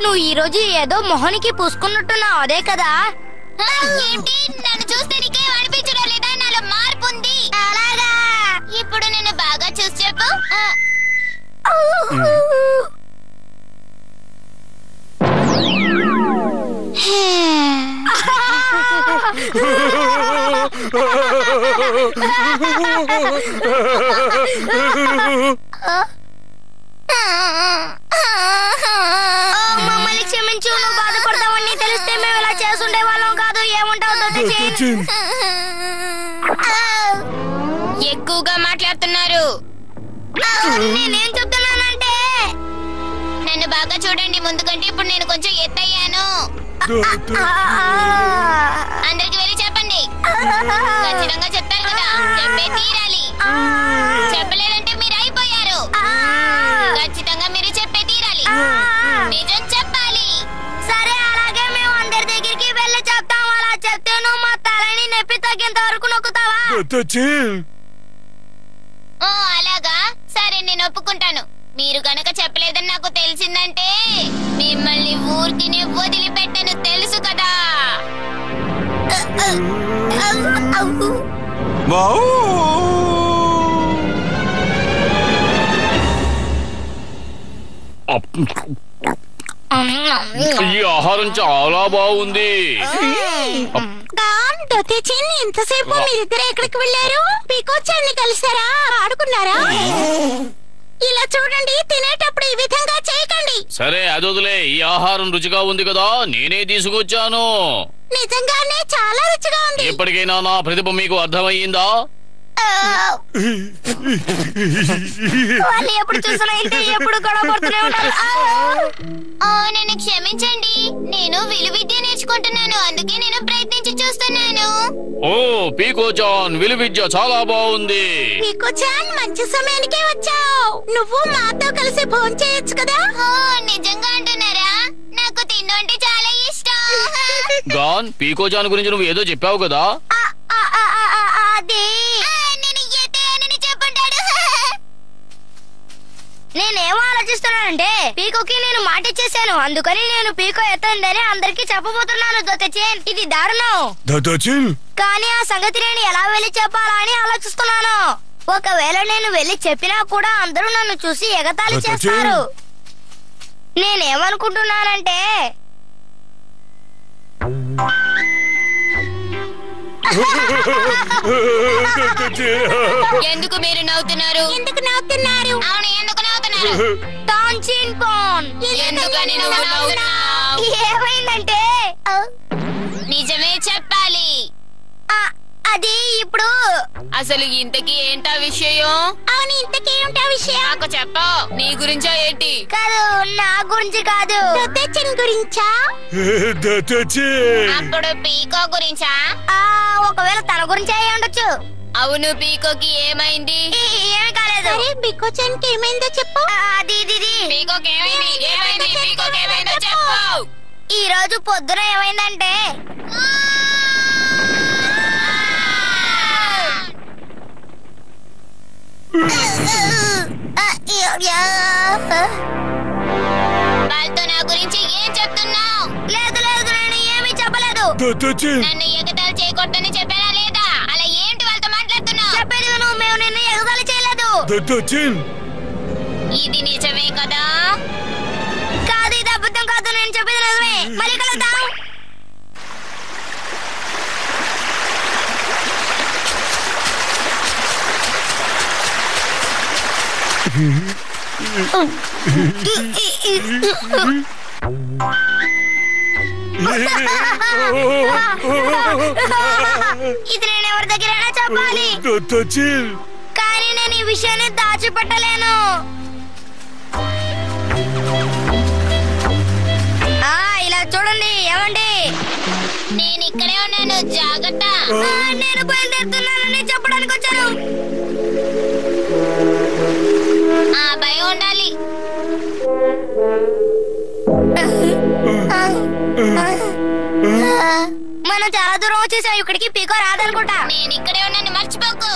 నువ్వు ఈ రోజు ఏదో మొహానికి పూసుకున్నట్టున్నావు, అదే కదా? ఏంటి నన్ను చూస్తే నీకేం అనిపించడం లేదా? నాలో మార్పు ఉంది. అలాగా? ఇప్పుడు నన్ను బాగా చూసి చెప్పు. మమ్మల్ని క్షమించు, నువ్వు బాధపడతావని తెలిస్తే మేము ఇలా చేసుండే వాళ్ళం కాదు. ఏముంటావు? ఎక్కువగా మాట్లాడుతున్నారు. నేనేం చెప్తున్నానంటే నన్ను బాగా చూడండి. ముందు కంటే ఇప్పుడు నేను కొంచెం ఎత్తయ్యాను. అందరికి వెళ్ళి చెప్పండి. ఖచ్చితంగా చెప్తారు కదా, చెప్పే తీరాలి. చెప్పలేదంటే మీరు అయిపోయారు. ఖచ్చితంగా మీరు చెప్పే తీరాలి. నిజం చెప్పాలి. సరే, అలాగే మేము అందరి దగ్గరికి వెళ్ళి చెప్తాం. అలా చెప్తే నువ్వు మా తలని నొప్పి తగ్గేంత వరకు నొక్కుతావా? అలాగా? సరే, నేను ఒప్పుకుంటాను. మీరు గనక చెప్పలేదని నాకు తెలిసిందంటే మిమ్మల్ని ఊరికినే వదిలిపెట్టను, తెలుసు కదా. ఈ ఆహారం చాలా బాగుంది. ఎంతసేపు మీరిద్దరు ఎక్కడికి వెళ్ళారు? పీకోచాన్ని కలిసారా? ఆడుకున్నారా? ఇలా చూడండి, తినేటప్పుడు ఈ విధంగా చేయకండి. సరే అదొదిలే. ఈ ఆహారం రుచిగా ఉంది కదా, నేనే తీసుకొచ్చాను. నిజంగానే చాలా రుచిగా ఉంది. ఇప్పటికైనా నా ప్రతిభ మీకు అర్థమయ్యిందా? వాళ్ళు ఎప్పుడు చూసినా ఎప్పుడు గొడవ పడుతూనే ఉంటారు. నన్ను క్షమించండి, నేను విలువిద్య నేర్చుకుంటున్నాను. అందుకే నేను ప్రయత్నించి చూస్తున్నాను. ఓ పీకోచాన్, విలువిద్య చాలా బాగుంది. పీకోచాన్, మంచి సమయానికే వచ్చావు. నువ్వు మాతో కలిసి భోజనం చేయొచ్చు కదా? నిజంగా అంటున్నారా? నాకు తిండి అంటే చాలా ఇష్టం. గాన్, పీకోచాన్ గురించి నువ్వు ఏదో చెప్పావు కదా? అది నేను ఎత్తేనని చెప్పుంటాడు. నేనేమో ఆలోచిస్తున్నానంటే పీకోకి నేను మాట ఇచ్చేసాను. అందుకని నేను పీకో ఎత్తందని అందరికి చెప్పబోతున్నాను. దొతచేన్, ఇది దారుణం. కానీ ఆ సంగతి నేను ఎలా వెళ్ళి చెప్పాలా అని ఆలోచిస్తున్నాను. ఒకవేళ నేను వెళ్ళి చెప్పినా కూడా అందరూ నన్ను చూసి ఎగతాళి చేస్తారు. నేనేమనుకుంటున్నానంటే ఎందుకు మీరు నవ్వుతున్నారు? ఎందుకు నవ్వుతున్నారు? అవును, ఎందుకు నవ్వుతున్నారు? టాన్చిన్ పాన్, ఎందుకని నువ్వు నవ్వుతున్నావు? ఏమైందంటే నిజమే చెప్పాలి. అది ఇప్పుడు అసలు ఇంతకీ ఏంటా విషయం? అవును, ఇంతకీ ఏంటా విషయం? నాకు చెప్పు. నీ గురించా ఏంటి? కాదు, నా గురించి కాదు, దొతచేన్ గురించా. అప్పుడు పీకో గురించా? ఒకవేళ తన గురించి అయి ఉండొచ్చు. అవును, పీకోకి ఏమైంది? ఏమి కాలేదు. పీకోచాన్ కి ఏమైందో చెప్పు. పీకోకి ఏమైంది? పీకోకి ఏమైందో చెప్పు. ఈ రోజు పొద్దున ఏమైందంటే వాళ్ళతో నా గురించి ఏం చెప్తున్నావు? లేదు లేదు, నేను ఏమీ చెప్పలేదు. నన్ను ఎగతాళి చేయకూడదని చెప్పానా లేదా? అలా ఏంటి వాళ్ళతో మాట్లాడుతున్నావు? చెప్పేది విను, మేము నిన్ను ఎగతాళి చేయలేదు. ఇది నిజమే కదా? కాదు, ఇది అబద్ధం కాదు. నేను చెప్పేది నిజమే. మళ్ళీ కలుద్దాం. ఇది నేను ఎవరి దగ్గరైనా చెప్పాలి, కానీ నేను ఈ విషయాన్ని దాచిపెట్టలేను. ఇలా చూడండి. ఏమండి, నేను ఇక్కడే ఉన్నాను, జాగ్రత్త. నేను బయలుదేరుతున్నానని చెప్పడానికి వచ్చాను. భయం ఉండాలి. మనం చాలా దూరం వచ్చేసాం. ఇక్కడికి పీకో రాదనుకుంటా. నేను ఇక్కడే ఉన్నాను, మర్చిపోకు.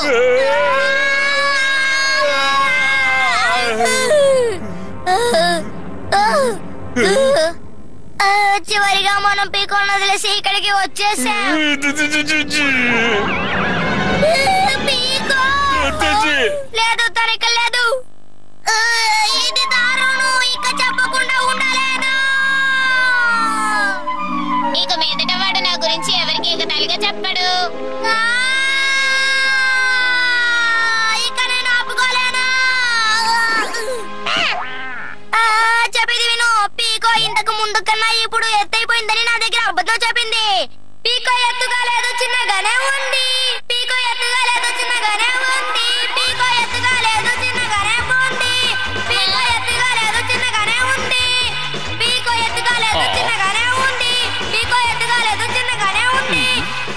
చివరిగా మనం పీకోని వదిలేసి ఇక్కడికి వచ్చేసాం. లేదు తనక లేదు. ఇది దారుణం. ఇక చెప్పకుండా ఉండలేదు. ఇక మీదట వాడు నా గురించి ఎవరికి ఇక తలిగా చెప్పడు. ఇక నేను ఆపుకోలేను. చెప్పేది విను. పీకో ఇంతకు ముందు కన్నా ఇప్పుడు ఎత్తైపోయిందని నా దగ్గర అబద్ధం చెప్పింది. పీకో ఎత్తుగా లేదు, చిన్నగానే ఉంది. పీకో ఎత్తుగా లేదు, చిన్నగానే ఉంది. పీకో ఎత్తుగా లేదు, చిన్నగానే ఉంది. పీకో ఎత్తుగా లేదు, చిన్నగానే ఉంది. పీకో ఎత్తుగా లేదు, చిన్నగానే ఉంది. పీకో ఎత్తుగా లేదు, చిన్నగానే ఉంది.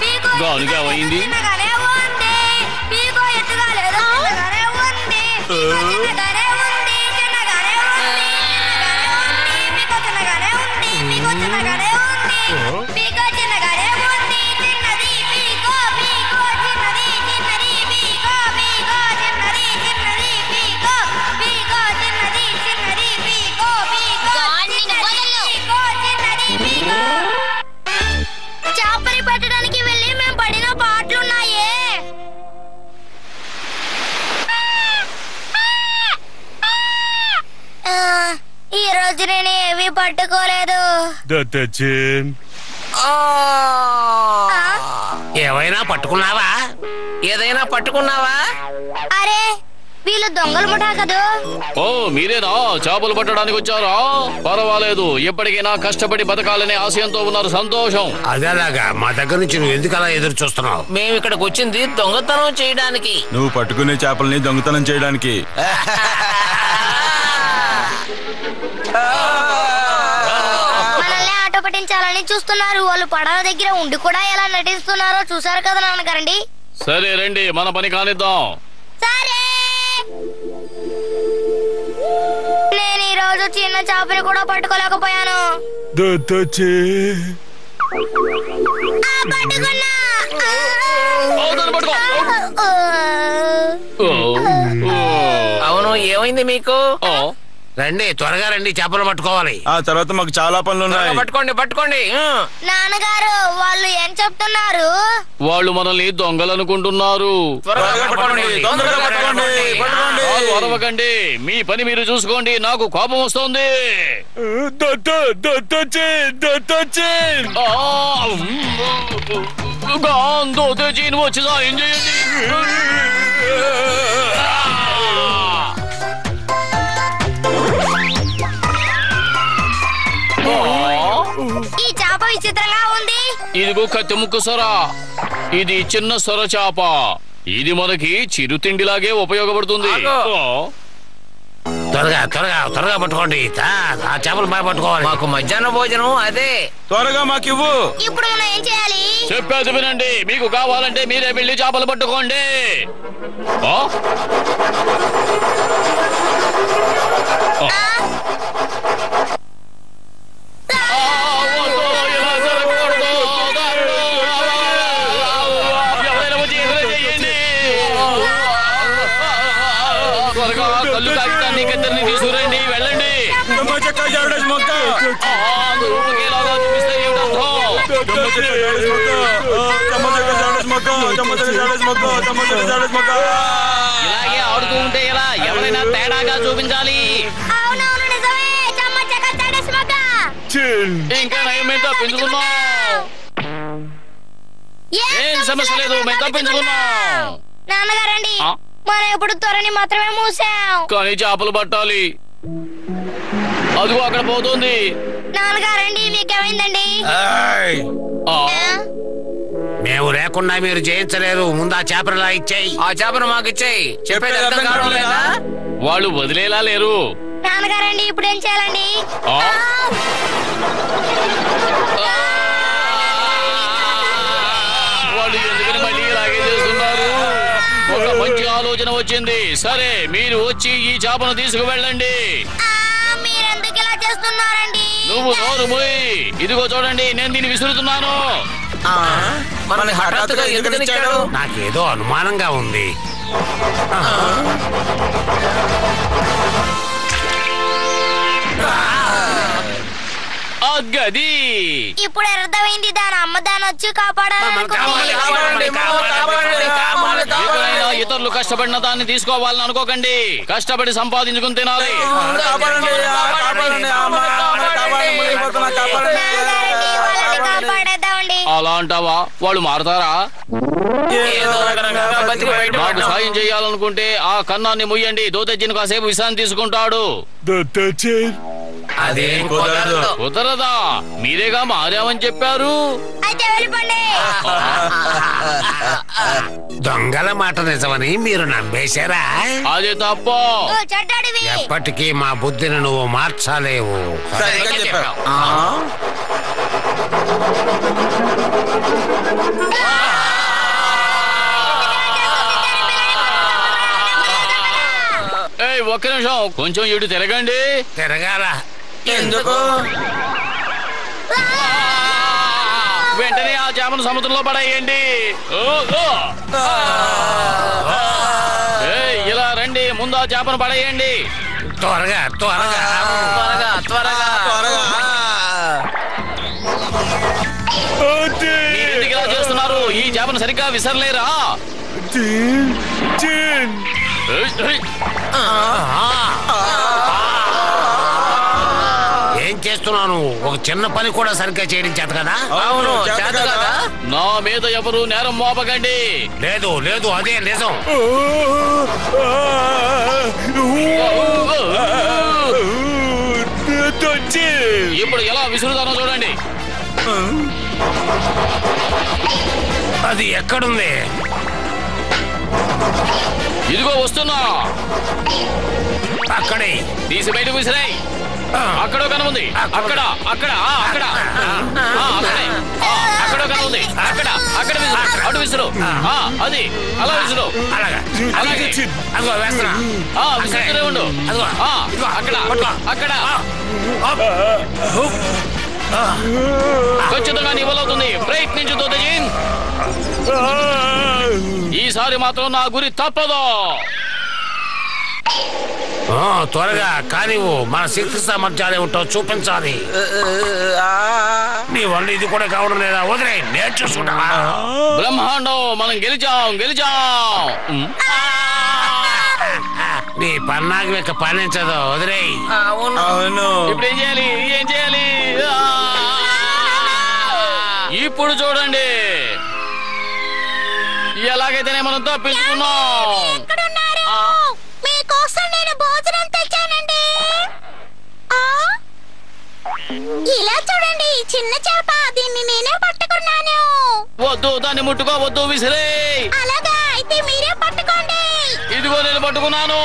పీకో గానుగా అయింది. చిన్నగానే ఉంది. పీకో ఎత్తుగా లేదు, చిన్నగానే ఉంది. పీకో చిన్నగానే ఉంది. చిన్నగానే ఉంది. పీకో చిన్నగానే ఉంది. పీకో చిన్నగానే ఉంది. పీకో చిన్నగానే ఉంది. చిన్నది పీకో. పీకో చిన్నది. చిన్నది పీకో. పీకో చిన్నది. చిన్నది పీకో. పీకో చిన్నది. చిన్నది పీకో. పీకో పీకో చిన్నది పీకో. చేపని పట్టడానికి వెళ్ళి మేము పడిన పాటలున్నాయే. ఈ రోజు నేను ఏవి పట్టుకోలేదు. ఏమైనా పట్టుకున్నావా? ఏదైనా పట్టుకున్నావా? అరే వీళ్ళు దొంగలు ముఠా కదూ. ఓ మీరేనా చేపలు పట్టడానికి వచ్చారా? పర్వాలేదు, ఎప్పటికైనా కష్టపడి బతకాలనే ఆశయంతో ఉన్నారు. సంతోషం. అదేలాగా మా దగ్గర నుంచి నువ్వు ఎందుకు అలా ఎదురు చూస్తున్నావు? మేము ఇక్కడికి వచ్చింది దొంగతనం చేయడానికి. నువ్వు పట్టుకునే చేపల్ని దొంగతనం చేయడానికి. మనల్ని ఆటో పట్టించాలని చూస్తున్నారు. వాళ్ళు పడవ దగ్గర ఉండి కూడా ఎలా నటిస్తున్నారో చూసారు కదా నాన్నగారండి. సరే రండి, మన పని కానిద్దాం. సరే. నేను ఈ రోజు చిన్న చేపని కూడా పట్టుకోలేకపోయాను. పట్టుకున్నా. అవును, ఏమైంది మీకు? రండి, త్వరగా రండి, చేపలు పట్టుకోవాలి. ఆ తర్వాత మాకు చాలా పనులు ఉన్నాయి. పట్టుకోండి పట్టుకోండి. నాన్నగారు వాళ్ళు ఏం చెప్తున్నారు? వాళ్ళు మనల్ని దొంగలు అనుకుంటున్నారు. అరవకండి, మీ పని మీరు చూసుకోండి. నాకు కోపం వస్తుంది. వచ్చి సాయం చేయండి. ఈ చేప విచిత్రంగా ఉంది. ఇదిగో కత్తి ముక్కు సొర. ఇది చిన్న సొర చేప. ఇది మనకి చిరుతిండిలాగే ఉపయోగపడుతుంది. త్వరగా త్వరగా త్వరగా పట్టుకోండి. ఆ చేపలు బాగా పట్టుకోవాలి. మాకు మధ్యాహ్న భోజనం అదే. త్వరగా మాకివ్వు. ఇప్పుడు మనం ఏం చేయాలి? చెప్పేది వినండి. మీకు కావాలంటే మీరే వెళ్ళి చేపలు పట్టుకోండి. కళ్ళు కాగితాన్ని ఇద్దరిని తీసుకురండి. వెళ్ళండి. ఇలాగే ఆడుతూ ఉంటే ఎలా? ఎవరైనా తేడాగా చూపించాలి. ఇంకా నయం తప్పించుకున్నాం. ఏం సమస్య లేదు, మేము తప్పించుకున్నాం. నాన్నగారండి, మనం ఇప్పుడు త్వరని మాత్రమే మూసాం. కానీ చేపలు పట్టాలి. అదిగో అక్కడ పోతుంది. నాన్నగారండి, మీకేమైందండి? మేము లేకుండా మీరు చేయించలేరు. ముందు ఆ చేపలు ఇచ్చేయి. ఆ చేపను మాకు ఇచ్చేయి. చెప్పేది అర్థం కావడం లేదా? వాళ్ళు వదిలేలా లేరు. నాన్నగారండి, ఇప్పుడు ఏం చేయాలండి? వాళ్ళు ఎందుకని మళ్ళీ ఇలాగే చేస్తున్నారు? ఒక మంచి ఆలోచన వచ్చింది. సరే, మీరు వచ్చి ఈ చేపను తీసుకువెళ్ళండి. మీరెందుకు ఇలా చేస్తున్నారండి? నువ్వు నోరు మూయి. ఇదిగో చూడండి, నేను దీన్ని విసురుతున్నాను. నాకేదో అనుమానంగా ఉంది. గది. ఇప్పుడు అర్థమైంది, దాని అమ్మ దాని వచ్చి కాపాడాలనుకుంది. ఎక్కడైనా ఇతరులు కష్టపడిన దాన్ని తీసుకోవాలని అనుకోకండి. కష్టపడి సంపాదించుకుని తినాలి. అలా అంటావా? వాళ్ళు మారతారా? నాకు సాయం చేయాలనుకుంటే ఆ కన్నాన్ని ముయ్యండి. దోతెజ్జిని కాసేపు విశ్రాంతి తీసుకుంటాడు. కుదరదా? మీరేగా మారామని చెప్పారు. దొంగల మాట నిజమని మీరు నమ్మేశారా? అది తప్ప. ఎప్పటికీ మా బుద్ధిని నువ్వు మార్చలేవు. ఒక్క నిమిషం, కొంచెం ఇటు తిరగండి. తిరగాల ఎందుకు? వెంటనే ఆ చేపను సముద్రంలో పడేయండి. ఇలా రండి, ముందు ఆ చేపను పడేయండి. త్వరగా త్వరగా త్వరగా త్వరగా త్వరగా. ఎందుకు ఇలా చేస్తున్నారు? ఈ చేపను సరిగ్గా విసరలేరా? ఏం చేస్తున్నాను? ఒక చిన్న పని కూడా సరిగ్గా చేయడం చేత కదా? అవును, చేత కదా. నా మీద ఎవరు నేరం మోపకండి. లేదు లేదు, అదే నిజం. ఇప్పుడు ఎలా విసురుతానో చూడండి. అది ఎక్కడుంది? ఇదిగో వస్తున్నా. అక్కడే. తీసి బయటకు విసిరాయి. అక్కడో కనుంది. అక్కడ అక్కడ అక్కడ అక్కడో కనుంది. అక్కడ అక్కడ విసురు. అటు విసురు. అది అలా విసురు. అలాగా అలాగే అదిగో వేస్తున్నా. విసురుతూనే ఉండు. అక్కడ అక్కడ ఖచ్చితంగా నీ వల్ల అవుతుంది. ప్రయత్నించు దోతెజిన్. ఈసారి మాత్రం నా గురి తప్పదు. త్వరగా కానివ్వు. మన శక్తి సామర్థ్యాలు ఏమిటో చూపించాలి. నీ వల్ల ఇది కూడా కావడం లేదా? వదిలే, నేను చూసుకుంటా. బ్రహ్మాండం, మనం గెలిచాం గెలిచాం. నీ పన్నాకి లెక్క పనించదు. వదిలే. అవును. ఇప్పుడు ఏం చేయాలి? ఏం చేయాలి? ఇప్పుడు చూడండి, ఎలాగైతేనే మనం తప్పించుకున్నాం. మీకోసం నేను భోజనం తెచ్చానండి. ఇలా చూడండి, చిన్న చేప. దీన్ని నేనే పట్టుకున్నాను. వద్దు, దాన్ని ముట్టుకోవద్దు, విసిరే. అలాగా అయితే మీరే పట్టుకోండి. ఇదిగో నేను పట్టుకున్నాను.